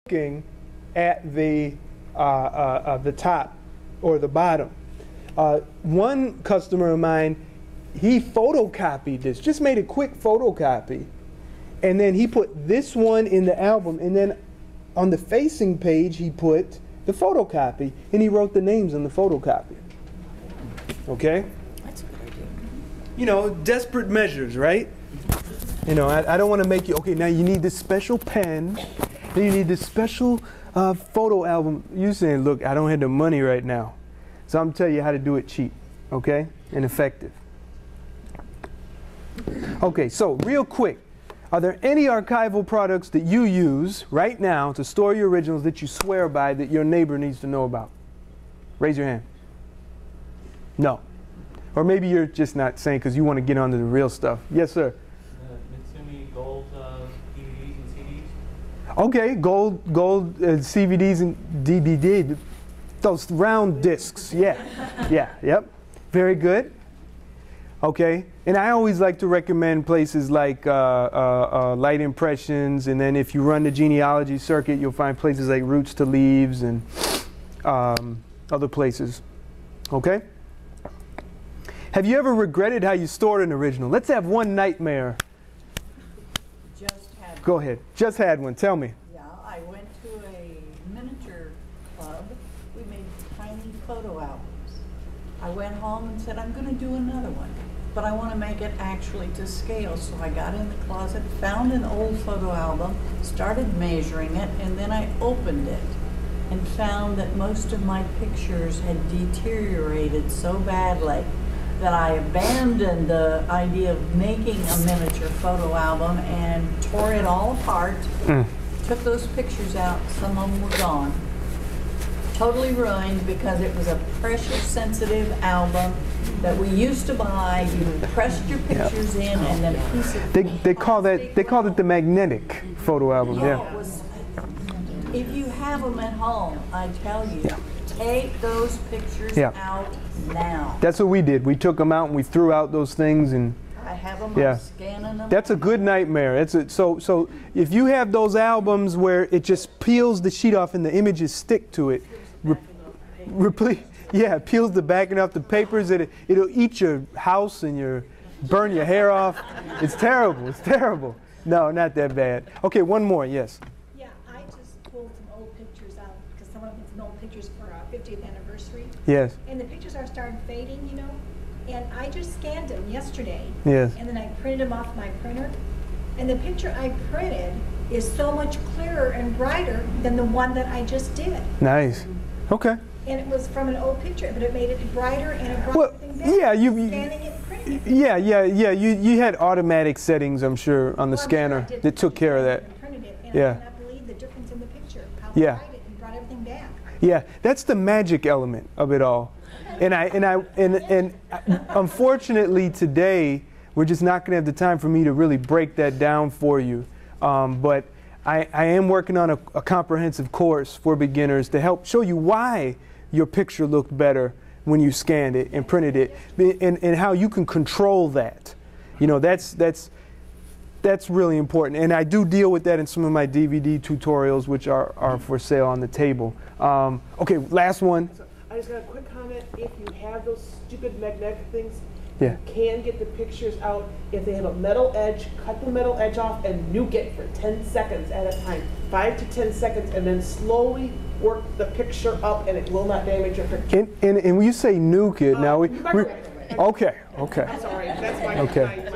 looking at the top or the bottom. One customer of mine, he photocopied this, just made a quick photocopy, and then he put this one in the album, and then on the facing page he put the photocopy, and he wrote the names on the photocopy. Okay? That's a good idea. You know, desperate measures, right? You know, I don't want to make you, okay, now you need this special pen, then you need this special photo album. You saying, look, I don't have the money right now, so I'm going to tell you how to do it cheap, okay, and effective. Okay, so real quick, are there any archival products that you use right now to store your originals that you swear by that your neighbor needs to know about? Raise your hand. No. Or maybe you're just not saying because you want to get onto the real stuff. Yes, sir. Mitsumi gold DVDs and CDs. Okay, gold CVDs and DVD. Those round discs. Yeah. Yeah. Yep. Very good. Okay, and I always like to recommend places like Light Impressions, and then if you run the genealogy circuit, you'll find places like Roots to Leaves and other places. Okay? Have you ever regretted how you stored an original? Let's have one nightmare. Just had one. Go ahead. Just had one. Tell me. Yeah, I went to a miniature club. We made tiny photo albums. I went home and said, I'm going to do another one, but I want to make it actually to scale. So I got in the closet, found an old photo album, started measuring it, and then I opened it and found that most of my pictures had deteriorated so badly that I abandoned the idea of making a miniature photo album and tore it all apart, took those pictures out, some of them were gone. Totally ruined because it was a pressure sensitive album that we used to buy. You pressed your pictures in and then a piece of they called it the magnetic photo album. It was, if you have them at home, I tell you, take those pictures out now. That's what we did. We took them out and we threw out those things, and I have them. I'm scanning them. That's a good nightmare. So if you have those albums where it just peels the sheet off and the images stick to it, it peels the backing off the papers. It'll eat your house and burn your hair off. It's terrible. It's terrible. No, not that bad. Okay, one more. Yes. Yeah, I just pulled some old pictures out because some of them some old pictures for our 50th anniversary. Yes. And the pictures are starting fading, you know. And I just scanned them yesterday. Yes. And then I printed them off my printer. And the picture I printed is so much clearer and brighter than the one that I just did. Nice. Okay. And it was from an old picture, but it made it brighter and it brought everything back. Yeah, scanning it and printing it. Yeah. You had automatic settings, I'm sure, on the scanner that took care of that. And printed it, and yeah. I cannot believe the difference in the picture. How Yeah. bright it and brought everything back. Yeah, that's the magic element of it all. And unfortunately today, we're just not going to have the time for me to really break that down for you. But I am working on a comprehensive course for beginners to help show you why your picture looked better when you scanned it and printed it, and how you can control that. You know, that's really important. And I do deal with that in some of my DVD tutorials, which are for sale on the table. Okay, last one. I just got a quick comment. If you have those stupid magnetic things, Yeah. you can get the pictures out. If they have a metal edge, cut the metal edge off and nuke it for 10 seconds at a time. 5 to 10 seconds, and then slowly work the picture up, and it will not damage your picture. And when you say nuke it, now we okay. I'm sorry, that's my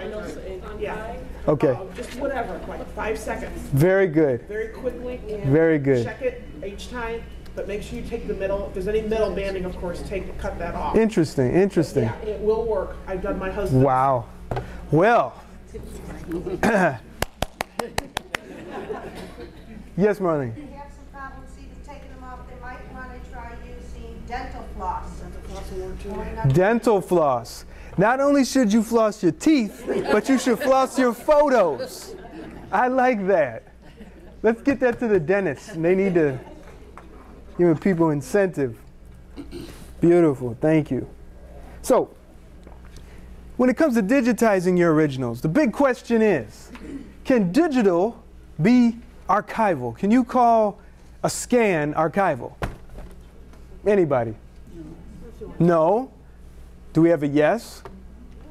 notes. Yeah. Okay. Just whatever, like 5 seconds. Very good. Very quickly. And Very good. Check it each time, but make sure you take the middle. If there's any middle banding, of course, cut that off. Interesting. Yeah, it will work. I've done my husband. Wow. Well. Yes, Marlene. If you have some problems taking them off, they might want to try using dental floss. Dental floss. Not only should you floss your teeth, but you should floss your photos. I like that. Let's get that to the dentist. They need to give people incentive. Beautiful. Thank you. So, when it comes to digitizing your originals, the big question is, can digital be archival? Can you call a scan archival? Anybody? No. Do we have a yes?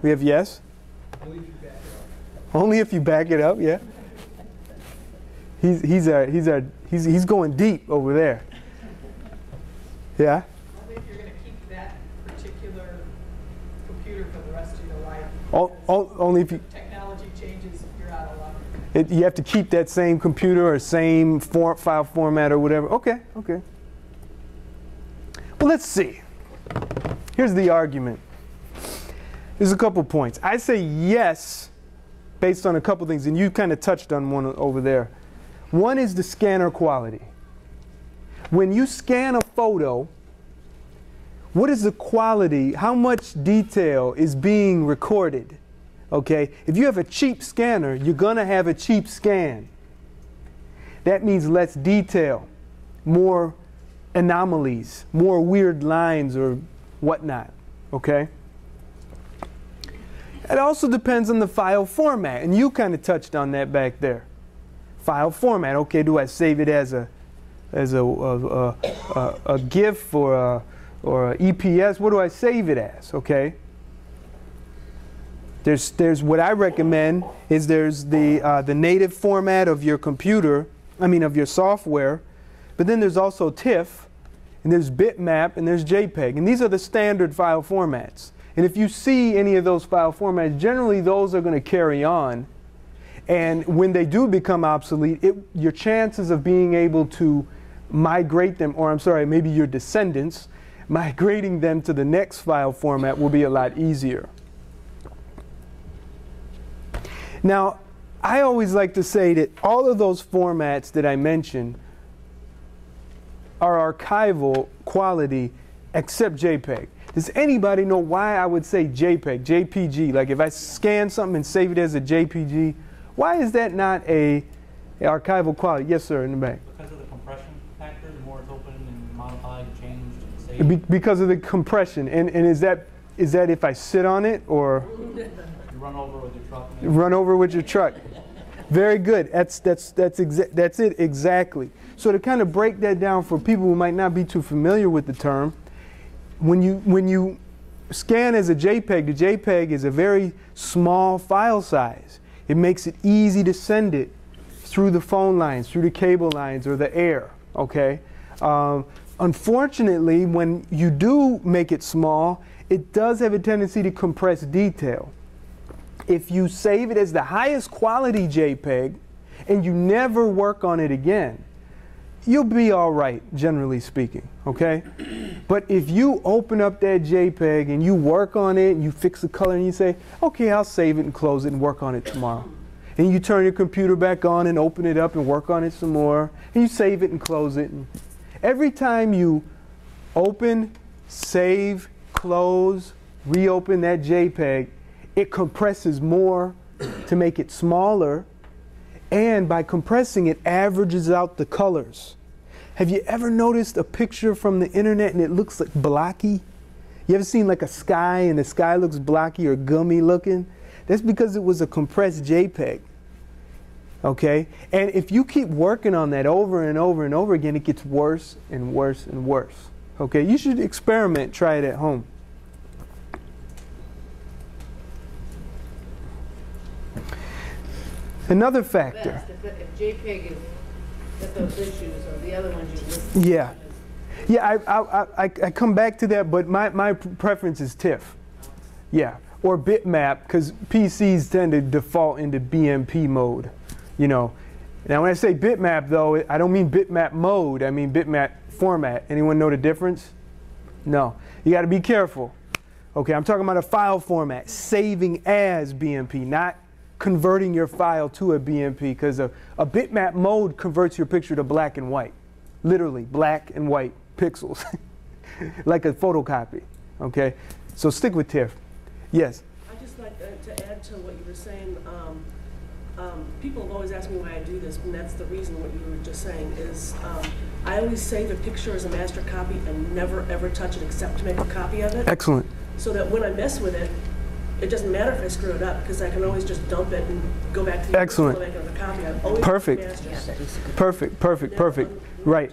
We have yes? Only if you back it up, yeah. He's going deep over there. Yeah? Only if you're going to keep that particular computer for the rest of your life. Only if you... Technology changes, you're out of luck. You have to keep that same computer or same file format or whatever. Okay, okay. Well, let's see. Here's the argument. There's a couple points. I say yes based on a couple things, and you kind of touched on one over there. One is the scanner quality. When you scan a photo, what is the quality? How much detail is being recorded? Okay, if you have a cheap scanner, you're going to have a cheap scan. That means less detail, more anomalies, more weird lines or whatnot. Okay? It also depends on the file format, and you kind of touched on that back there. File format. Okay, do I save it as a GIF or a EPS? What do I save it as? Okay. There's what I recommend is there's the native format of your computer, of your software, but then there's also TIFF, and there's bitmap, and there's JPEG, and these are the standard file formats. And if you see any of those file formats, generally those are going to carry on, and when they do become obsolete, your chances of being able to migrate them, or maybe your descendants, migrating them to the next file format will be a lot easier. Now, I always like to say that all of those formats that I mentioned are archival quality except JPEG. Does anybody know why I would say JPEG, JPG? Like if I scan something and save it as a JPG, why is that not a archival quality? Yes, sir, in the back. Because of the compression factor, the more it's open and modified, changed, and saved. Because of the compression. And is that if I sit on it or? You run over with your truck. Run over with your truck. Very good. That's it exactly. So to kind of break that down for people who might not be too familiar with the term, when you scan as a JPEG, the JPEG is a very small file size. It makes it easy to send it through the phone lines, through the cable lines, or the air. Okay. Unfortunately, when you do make it small, it does have a tendency to compress detail. If you save it as the highest quality JPEG and you never work on it again, you'll be all right, generally speaking, okay? But if you open up that JPEG and you work on it and you fix the color and you say, okay, I'll save it and close it and work on it tomorrow. And you turn your computer back on and open it up and work on it some more, and you save it and close it. And every time you open, save, close, reopen that JPEG, it compresses more to make it smaller, and by compressing it averages out the colors. Have you ever noticed a picture from the internet and it looks like blocky? You ever seen like a sky and the sky looks blocky or gummy looking? That's because it was a compressed JPEG. Okay? And if you keep working on that over and over and over again, it gets worse and worse and worse. Okay? You should experiment, try it at home. Another factor. If JPEG is got those issues, or the other ones you listed. Yeah. Yeah, I come back to that, but my preference is TIFF. Yeah, or bitmap, because PCs tend to default into BMP mode, you know. Now when I say bitmap though, I don't mean bitmap mode, I mean bitmap format. Anyone know the difference? No. You got to be careful. Okay, I'm talking about a file format, saving as BMP, not converting your file to a BMP, because a bitmap mode converts your picture to black and white. Literally, black and white pixels, like a photocopy. Okay, so stick with TIFF. Yes? I'd just like to add to what you were saying. People have always asked me why I do this, and that's the reason what you were just saying is I always save a picture as a master copy and never ever touch it except to make a copy of it. Excellent. So that when I mess with it, it doesn't matter if I screw it up, because I can always just dump it and go back to the Excellent. original and make another copy. I've always Perfect. masters. Perfect, perfect, perfect. Right.